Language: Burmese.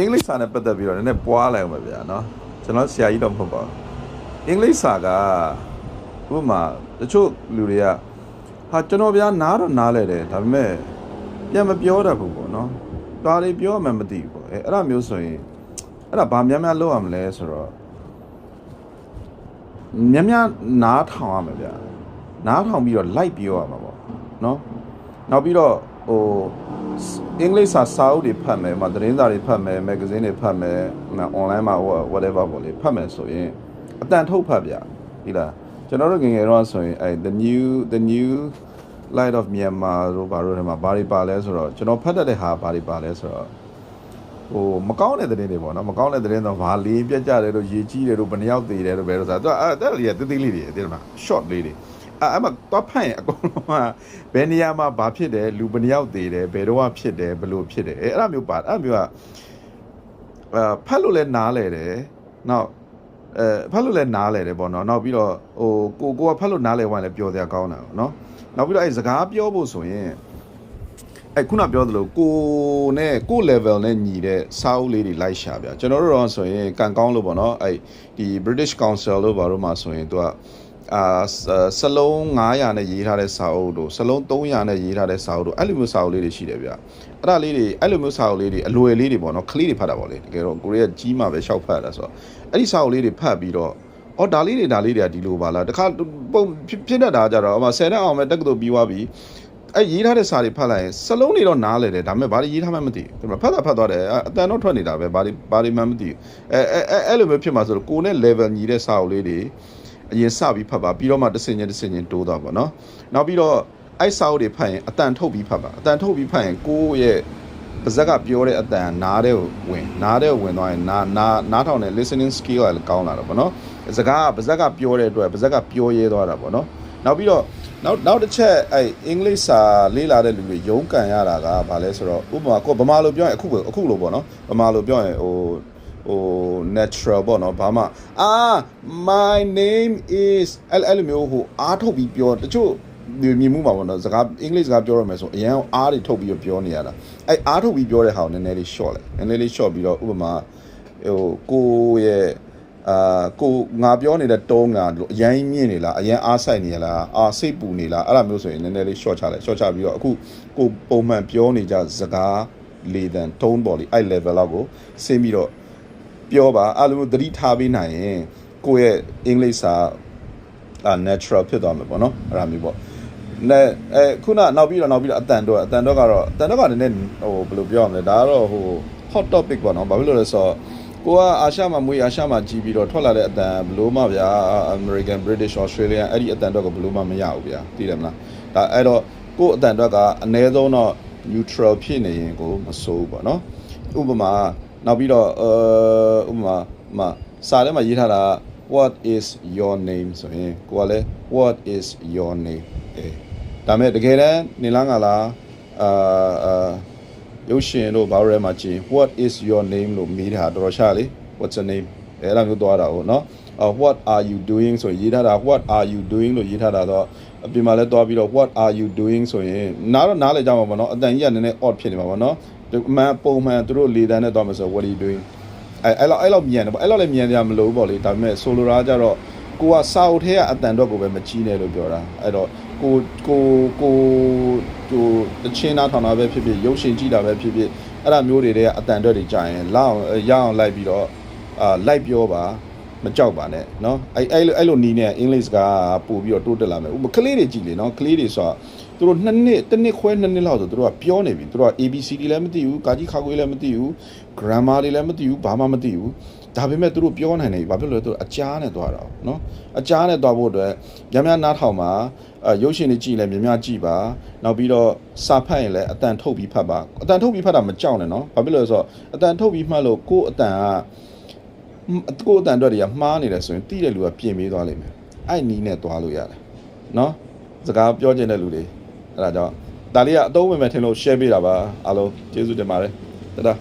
English စာနဲ့ပတ်သက်ပြီးတော့နည်းနည်းပွားလိုက်အောင်ပါဗျာနော်ကျွန်တော်ဆရာကြီးတော့မဟုတ်ပါဘူး English စာကဥပမာတချို့လူတွေကဟာကျွန်တော်ဗျာနားတော့နားလဲတယ်ဒါပေမဲ့ပြန်မပြောတတ်ဘူးပေါ့နော်ဒါတွေပြောမှမသိဘူးပေါ့အဲ့ဒါမျိုးဆိုရင်အဲ့ဒါဘာများများလုပ်ရမလဲဆိုတော့များများနားထောင်ရမှာဗျာနားထောင်ပြီးတော့ like ပြောရမှာပေါ့နော်နောက်ပြီးတော့ဟိုအင်္ဂလိပ်စာအုပ်တွေဖတ်မယ်သတင်းစာတွေဖတ်မယ်မဂ္ဂဇင်းတွေဖတ်မယ် online မှာ whatever ပေါ့လေဖတ်မယ်ဆိုရင်အတန်ထုတ်ဖတ်ဗျဒီလားကျွန်တော်တို့ငယ်ငယ်တော့ဆိုရင်အဲ the new light of Myanmar တို့ဘာလို့လဲမှာဘာတွေပါလဲဆိုတော့ကျွန်တော်ဖတ်တတ်တဲ့ဟာဘာတွေပါလဲဆိုတော့ဟိုမကောင်းတဲ့သတင်းတွေပေါ့နော်မကောင်းတဲ့သတင်းတော့ဘာလေးပြတ်ကြတယ်လို့ရေကြီးတယ်လို့ဘယ်နှယောက်သေးတယ်လို့ပဲလို့ဆိုတာအဲ့လေးကသေးလေးတွေသိတယ်မလား short လေးတွေအဲ့မှာတော့ဖတ်ရင်အကုန်လုံးကဘယ်နေရာမှာဘာဖြစ်တယ်လူဘယ်နှယောက်သေးတယ်ဘယ်တော့ဖြစ်တယ်ဘယ်လိုဖြစ်တယ်အဲ့ဒါမျိုးပါအဲ့မျိုးကဖတ်လို့လဲနားလဲတယ်နောက်ဖတ်လို့လဲနားလဲတယ်ပေါ့နော်နောက်ပြီးတော့ဟိုကိုကဖတ်လို့နားလဲဝိုင်းလဲပြောစရာကောင်းတာနော်နောက်ပြီးတော့အဲ့စကားပြောဖို့ဆိုရင်အဲ့ခုနပြောသလိုကိုနဲ့ကို level နဲ့ညီတဲ့စာအုပ်လေးတွေလိုက်ရှာဗျာကျွန်တော်တို့တော့ဆိုရင်ကန်ကောင်းလို့ပေါ့နော်အဲ့ဒီ British Council လို့ဘာလို့မှဆိုရင်သူကစလုံး900နဲ့ရေးထားတဲ့စာအုပ်တို့စလုံး300နဲ့ရေးထားတဲ့စာအုပ်တို့အဲ့လိုမျိုးစာအုပ်လေးတွေရှိတယ်ဗျအဲ့ဒါလေးတွေအဲ့လိုမျိုးစာအုပ်လေးတွေအလွယ်လေးတွေပေါ့နော်ကလေးတွေဖတ်တာပေါ့လေတကယ်တော့ကိုရီးယားကြီးမှပဲရှောက်ဖတ်တာဆိုတော့အဲ့ဒီစာအုပ်လေးတွေဖတ်ပြီးတော့အော်ဒါလေးတွေကဒီလိုပါလားတခါပုံဖြစ်တတ်တာကြတော့အမ10နှစ်အောင်ပဲတက္ကသိုလ်ပြီးသွားပြီအဲ့ရေးထားတဲ့စာတွေဖတ်လိုက်ရင်စလုံးတွေတော့နားလဲတယ်ဒါပေမဲ့ဘာတွေရေးထားမှမသိဘူးဖတ်သွားတယ်အတန်တော့ထွက်နေတာပဲဘာတွေမှမသိဘူးအဲ့လိုမျိုးဖြစ်မှာဆိုတော့ကိုနဲ့ level ညီတဲ့စာအုပ်လေးတွေအရင်စပြီးဖတ်ပါပြီးတော့မှတစ်စင်ချင်းတိုးသွားပါနော်နောက်ပြီးတော့အဲ့စာအုပ်တွေဖတ်ရင်အတန်ထုတ်ပြီးဖတ်ပါအတန်ထုတ်ပြီးဖတ်ရင်ကိုရဲ့ပါဇက်ကပြောတဲ့အတန်နားတဲ့ဝင်သွားရင်နားထောင်တဲ့ listening skill ကလည်းကောင်းလာတော့ဗောနော်စကားပါဇက်ကပြောတဲ့အတွက်ပါဇက်ကပြောရဲသွားတာဗောနော်နောက်ပြီးတော့နောက်တစ်ချက်အဲ့အင်္ဂလိပ်စာလေးလာတဲ့လူတွေရုန်းကန်ရတာကဘာလဲဆိုတော့ဥပမာကိုဗမာလိုပြောရင်အခုလိုဗောနော်ဗမာလိုပြောရင်ဟို natural ပေါ့နော်ဘာမှmy name is အဲ့လိုမျိုးဟိုအားထုတ်ပြီးပြောတချို့မြင်မှုမှာပေါ့နော်စကားအင်္ဂလိပ်စကားပြောရမယ်ဆိုအရန်အားတွေထုတ်ပြီးပြောနေရတာအဲ့အားထုတ်ပြီးပြောတဲ့ဟာကိုနည်းနည်းလေး short လိုက်နည်းနည်းလေး short ပြီးတော့ဥပမာဟိုကိုရဲ့ကိုငါပြောနေတဲ့တုံးကအရင်မြင့်နေလားအရင်အားဆိုင်နေလားစိတ်ပူနေလားအဲ့လိုမျိုးဆိုရင်နည်းနည်းလေး short ချလိုက် short ချပြီးတော့အခုကိုပုံမှန်ပြောနေကြစကားလေတန် tone ပေါ့လေအဲ့ level လောက်ကိုဆင်းပြီးတော့ပြောပါအဲ့လိုသတိထားပေးနိုင်ရင်ကိုယ့်ရဲ့အင်္ဂလိပ်စာnatural ဖြစ်သွားမှာပေါ့နော်အဲ့ဒါမျိုးပေါ့ခုနနောက်ပြီးတော့အတန်တော့ကနည်းနည်းဟိုဘယ်လိုပြောရမလဲဒါကတော့ဟို hot topic ပေါ့နော်ဘာဖြစ်လို့လဲဆိုတော့ကိုကအာရှမှာမွေးအာရှမှာကြီးပြီးတော့ထွက်လာတဲ့အတန်ဘလို့မှဗျာ American British Australian အဲ့ဒီအတန်တော့ကဘလို့မှမရဘူးဗျာသိတယ်မလားဒါအဲ့တော့ကိုအတန်တော့ကအနည်းဆုံးတော့ neutral ဖြစ်နေရင်ကိုမစိုးဘူးပေါ့နော်ဥပမာနောက်ပြီးတော့ဥပမာစာထဲမှာရေးထားတာ what is your name ဆိုရင်ကိုကလည်း what is your name ဒါမဲ့တကယ်တမ်းနေလားငါလားရုပ်ရှင်တို့ဘာလို့လဲမှာကြည့် what is your name လို့မေးတာတော်တော်ရှာလေ what's your name အဲ့ဒါမျိုးသွားတာဟုတ်နော်what are you doing ဆိုရေးထားတာ what are you doing လို့ရေးထားတာတော့အပြင်မှာလည်းသွားပြီးတော့ what are you doing ဆိုရင်နားလေကြမှာပေါ့နော်အတန်ကြီးကနည်းနည်း odd ဖြစ်နေမှာပေါ့နော်ပုံမှန်သူတို့လေတန်းနဲ့သွားမယ်ဆို what are you doing အဲ့လောက်မြန်တယ်ပေါ့အဲ့လောက်လည်းမြန်ကြမလို့ပေါ့လေဒါပေမဲ့ဆိုလိုတာကြတော့ကိုကစာအုပ်ထဲကအတန်တော့ကိုပဲမကြီးနဲ့လို့ပြောတာအဲ့တော့ကိုတချင်းနာထောင်တာပဲဖြစ်ဖြစ်ရုပ်ရှင်ကြည့်တာပဲဖြစ်ဖြစ်အဲ့ဒါမျိုးတွေတဲ့အတန်တော့တွေကြာရင်ရအောင်လိုက်ပြီးတော့လိုက်ပြောပါမကြောက်ပါနဲ့เนาะအဲ့လိုနီးနဲ့အင်္ဂလိပ်စကားပို့ပြီးတော့တိုးတက်လာမယ်ဥပမာကလေးတွေကြည့်လေเนาะကလေးတွေဆိုတော့သူတို့2နှစ်ခွဲ2နှစ်လောက်ဆိုသူတို့ကပြောနေပြီသူတို့က ABCD လည်းမသိဘူးကာကြီးခါခွေးလည်းမသိဘူး grammar တွေလည်းမသိဘူးဘာမှမသိဘူးဒါပေမဲ့သူတို့ပြောနိုင်တယ်ဘာဖြစ်လို့လဲသူတို့အကြားနဲ့သွားတာเนาะအကြားနဲ့သွားဖို့အတွက်များနားထောင်ပါရုပ်ရှင်တွေကြည့်လဲများကြည့်ပါနောက်ပြီးတော့စာဖတ်ရင်လည်းအတန်ထုတ်ပြီးဖတ်ပါအတန်ထုတ်ပြီးဖတ်တာမကြောက်နဲ့เนาะဘာဖြစ်လို့လဲဆိုတော့အတန်ထုတ်ပြီးမှတ်လို့ကိုယ်အတန်အတွက်တွေကမှားနေတယ်ဆိုရင်တိတဲ့လူကပြင်ပေးသွားလိမ့်မယ်အဲ့နီးနဲ့သွားလို့ရတယ်เนาะစကားပြောချင်တဲ့လူတွေအဲ့ဒါကြောင့်ဒါလေးကအသုံးဝင်မဲ့ထင်လို့ share ပေးတာပါအားလုံးကျေးဇူးတင်ပါတယ်တဒါ